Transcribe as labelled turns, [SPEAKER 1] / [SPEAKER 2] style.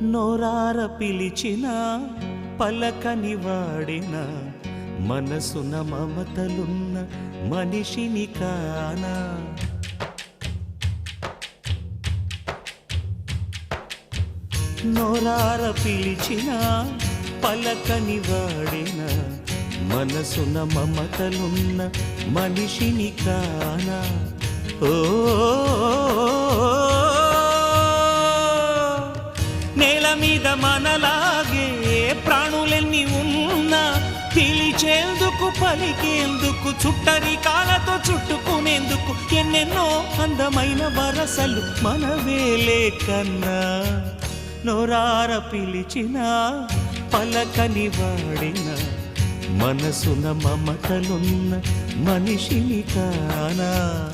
[SPEAKER 1] నోరార పిలిచిన పలకని వాడిన మనసున మమతలున్న మనిషిని కానా. నోరార పిలిచిన పలకని వాడిన మనసున మమతలున్న మనిషిని కానా. ఓ నేల మీద మనలాగే ప్రాణులెన్ని ఉన్నా పిలిచేందుకు పలికేందుకు చుట్టరికాలతో చుట్టుకునేందుకు ఎన్నెన్నో అందమైన వరసలు మనవేలే కన్నా. నోరార పిలిచిన పలకని వాడిన మనసున మమతలున్న మనిషిని కానా.